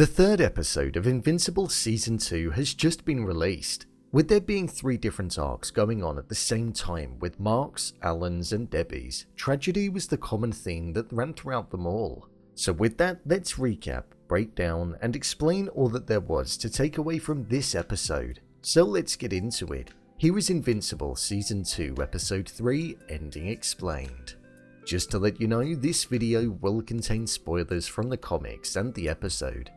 The third episode of Invincible Season 2 has just been released, with there being 3 different arcs going on at the same time with Mark's, Alan's and Debbie's. Tragedy was the common theme that ran throughout them all. So with that, let's recap, break down and explain all that there was to take away from this episode. So let's get into it. Here is Invincible Season 2 Episode 3, Ending Explained. Just to let you know, this video will contain spoilers from the comics and the episode,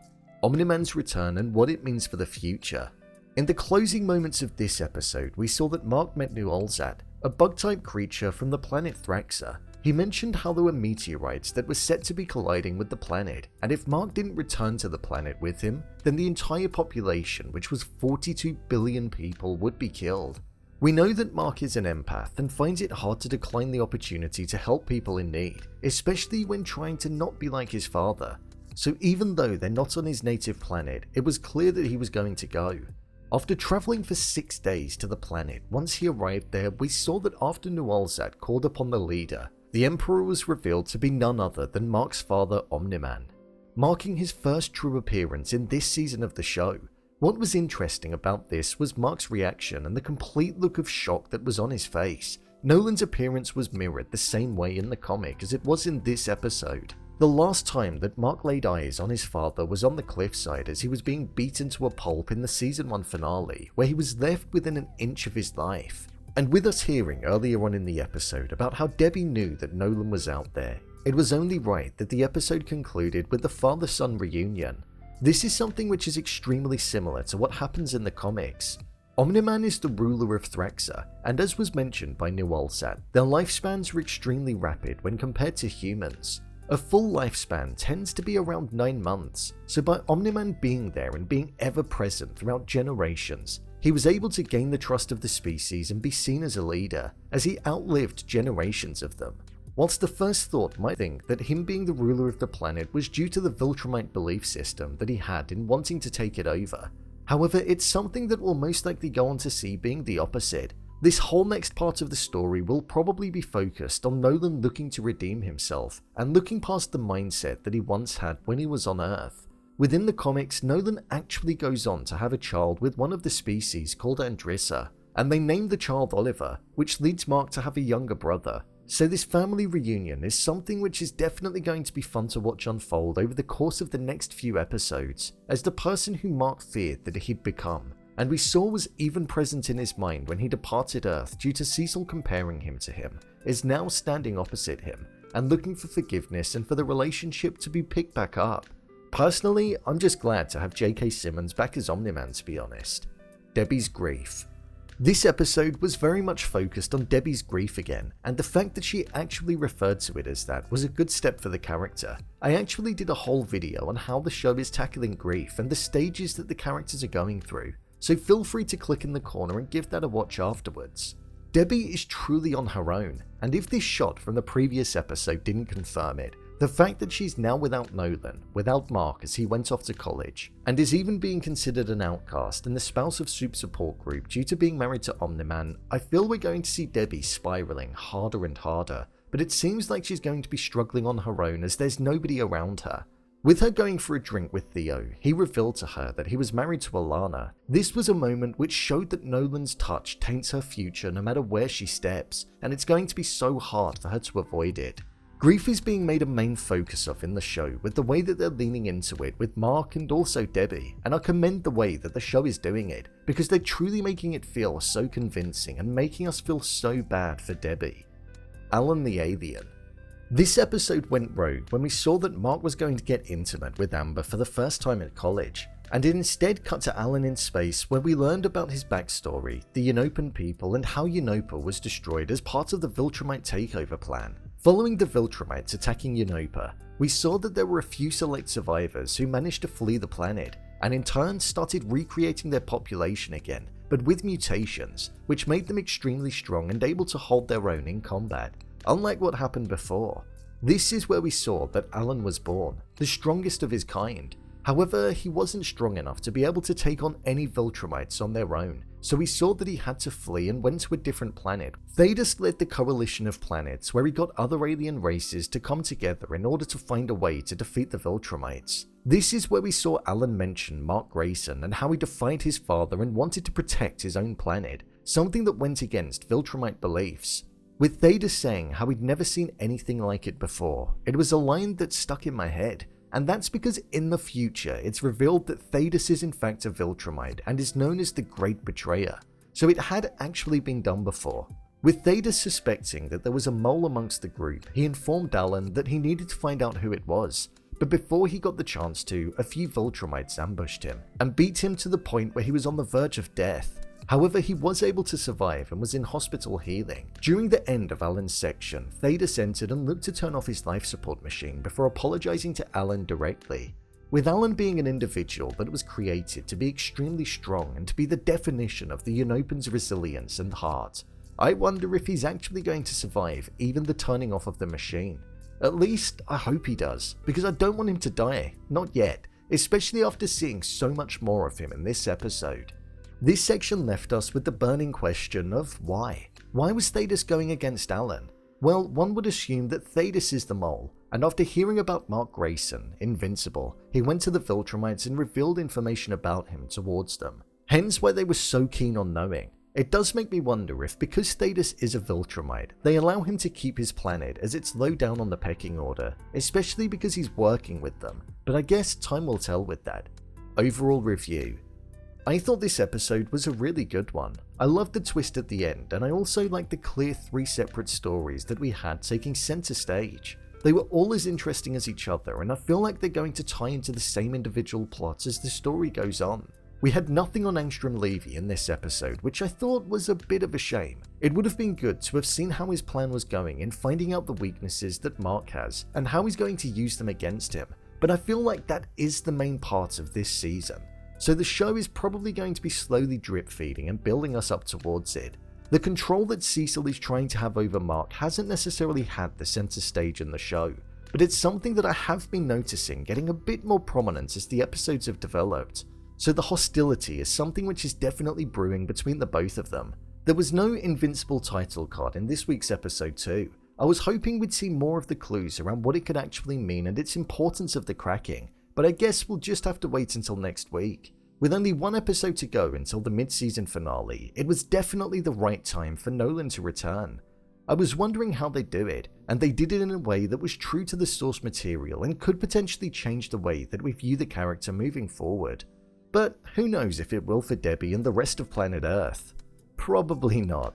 Omni-Man's return and what it means for the future. In the closing moments of this episode, we saw that Mark met Nuolzot, a bug-type creature from the planet Thraxa. He mentioned how there were meteorites that were set to be colliding with the planet, and if Mark didn't return to the planet with him, then the entire population, which was 42 billion people, would be killed. We know that Mark is an empath and finds it hard to decline the opportunity to help people in need, especially when trying to not be like his father. So even though they're not on his native planet, it was clear that he was going to go. After traveling for 6 days to the planet, once he arrived there, we saw that after Nuolzot called upon the leader, the Emperor was revealed to be none other than Mark's father, Omni-Man, marking his first true appearance in this season of the show. What was interesting about this was Mark's reaction and the complete look of shock that was on his face. Nolan's appearance was mirrored the same way in the comic as it was in this episode. The last time that Mark laid eyes on his father was on the cliffside as he was being beaten to a pulp in the Season 1 finale, where he was left within an inch of his life. And with us hearing earlier on in the episode about how Debbie knew that Nolan was out there, it was only right that the episode concluded with the father-son reunion. This is something which is extremely similar to what happens in the comics. Omni-Man is the ruler of Thraxa, and as was mentioned by Nuolzot, their lifespans were extremely rapid when compared to humans. A full lifespan tends to be around 9 months, so by Omni-Man being there and being ever present throughout generations, he was able to gain the trust of the species and be seen as a leader, as he outlived generations of them. Whilst the first thought might think that him being the ruler of the planet was due to the Viltrumite belief system that he had in wanting to take it over, however, it's something that we'll most likely go on to see being the opposite. This whole next part of the story will probably be focused on Nolan looking to redeem himself and looking past the mindset that he once had when he was on Earth. Within the comics, Nolan actually goes on to have a child with one of the species called Andrissa, and they name the child Oliver, which leads Mark to have a younger brother. So this family reunion is something which is definitely going to be fun to watch unfold over the course of the next few episodes, as the person who Mark feared that he'd become, and we saw was even present in his mind when he departed Earth due to Cecil comparing him to him, is now standing opposite him and looking for forgiveness and for the relationship to be picked back up. Personally, I'm just glad to have J.K. Simmons back as Omni-Man, to be honest. Debbie's grief. This episode was very much focused on Debbie's grief again, and the fact that she actually referred to it as that was a good step for the character. I actually did a whole video on how the show is tackling grief and the stages that the characters are going through, so feel free to click in the corner and give that a watch afterwards. Debbie is truly on her own, and if this shot from the previous episode didn't confirm it, the fact that she's now without Nolan, without Mark as he went off to college, and is even being considered an outcast and the spouse of Soup support group due to being married to Omni-Man, I feel we're going to see Debbie spiraling harder and harder, but it seems like she's going to be struggling on her own as there's nobody around her. With her going for a drink with Theo, he revealed to her that he was married to Alana. This was a moment which showed that Nolan's touch taints her future no matter where she steps, and it's going to be so hard for her to avoid it. Grief is being made a main focus of in the show with the way that they're leaning into it with Mark and also Debbie, and I commend the way that the show is doing it, because they're truly making it feel so convincing and making us feel so bad for Debbie. Alan the Alien. This episode went rogue when we saw that Mark was going to get intimate with Amber for the first time at college, and it instead cut to Alan in space where we learned about his backstory, the Unopan people and how Unopa was destroyed as part of the Viltrumite takeover plan. Following the Viltrumites attacking Unopa, we saw that there were a few select survivors who managed to flee the planet, and in turn started recreating their population again, but with mutations, which made them extremely strong and able to hold their own in combat. Unlike what happened before, this is where we saw that Alan was born, the strongest of his kind. However, he wasn't strong enough to be able to take on any Viltrumites on their own, so he saw that he had to flee and went to a different planet. Thaedus led the coalition of planets where he got other alien races to come together in order to find a way to defeat the Viltrumites. This is where we saw Alan mention Mark Grayson and how he defied his father and wanted to protect his own planet, something that went against Viltrumite beliefs. With Thaedus saying how he'd never seen anything like it before, it was a line that stuck in my head. And that's because in the future, it's revealed that Thaedus is in fact a Viltrumite and is known as the Great Betrayer, so it had actually been done before. With Thaedus suspecting that there was a mole amongst the group, he informed Alan that he needed to find out who it was, but before he got the chance to, a few Viltrumites ambushed him and beat him to the point where he was on the verge of death. However, he was able to survive and was in hospital healing. During the end of Alan's section, Thaedus entered and looked to turn off his life support machine before apologizing to Alan directly. With Alan being an individual that was created to be extremely strong and to be the definition of the Unopan's resilience and heart, I wonder if he's actually going to survive even the turning off of the machine. At least, I hope he does, because I don't want him to die, not yet, especially after seeing so much more of him in this episode. This section left us with the burning question of why. Why was Thaedus going against Alan? Well, one would assume that Thaedus is the mole, and after hearing about Mark Grayson, Invincible, he went to the Viltrumites and revealed information about him towards them. Hence why they were so keen on knowing. It does make me wonder if because Thaedus is a Viltrumite, they allow him to keep his planet as it's low down on the pecking order, especially because he's working with them, but I guess time will tell with that. Overall review. I thought this episode was a really good one. I loved the twist at the end, and I also liked the clear 3 separate stories that we had taking center stage. They were all as interesting as each other, and I feel like they're going to tie into the same individual plots as the story goes on. We had nothing on Angstrom Levy in this episode, which I thought was a bit of a shame. It would have been good to have seen how his plan was going in finding out the weaknesses that Mark has, and how he's going to use them against him, but I feel like that is the main part of this season. So the show is probably going to be slowly drip feeding and building us up towards it. The control that Cecil is trying to have over Mark hasn't necessarily had the center stage in the show, but it's something that I have been noticing getting a bit more prominence as the episodes have developed. So the hostility is something which is definitely brewing between the both of them. There was no Invincible title card in this week's episode 2. I was hoping we'd see more of the clues around what it could actually mean and its importance of the cracking, but I guess we'll just have to wait until next week. With only one episode to go until the mid-season finale, it was definitely the right time for Nolan to return. I was wondering how they'd do it, and they did it in a way that was true to the source material and could potentially change the way that we view the character moving forward. But who knows if it will for Debbie and the rest of planet Earth? Probably not.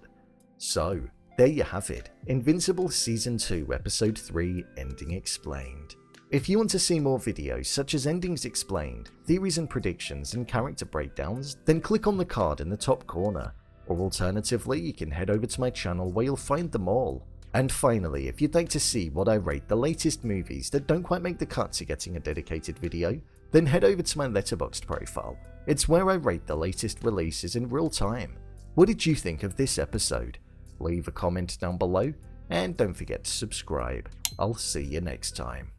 So, there you have it, Invincible Season 2 Episode 3 Ending Explained. If you want to see more videos such as Endings Explained, theories and predictions, and character breakdowns, then click on the card in the top corner. Or alternatively, you can head over to my channel where you'll find them all. And finally, if you'd like to see what I rate the latest movies that don't quite make the cut to getting a dedicated video, then head over to my Letterboxd profile. It's where I rate the latest releases in real time. What did you think of this episode? Leave a comment down below, and don't forget to subscribe. I'll see you next time.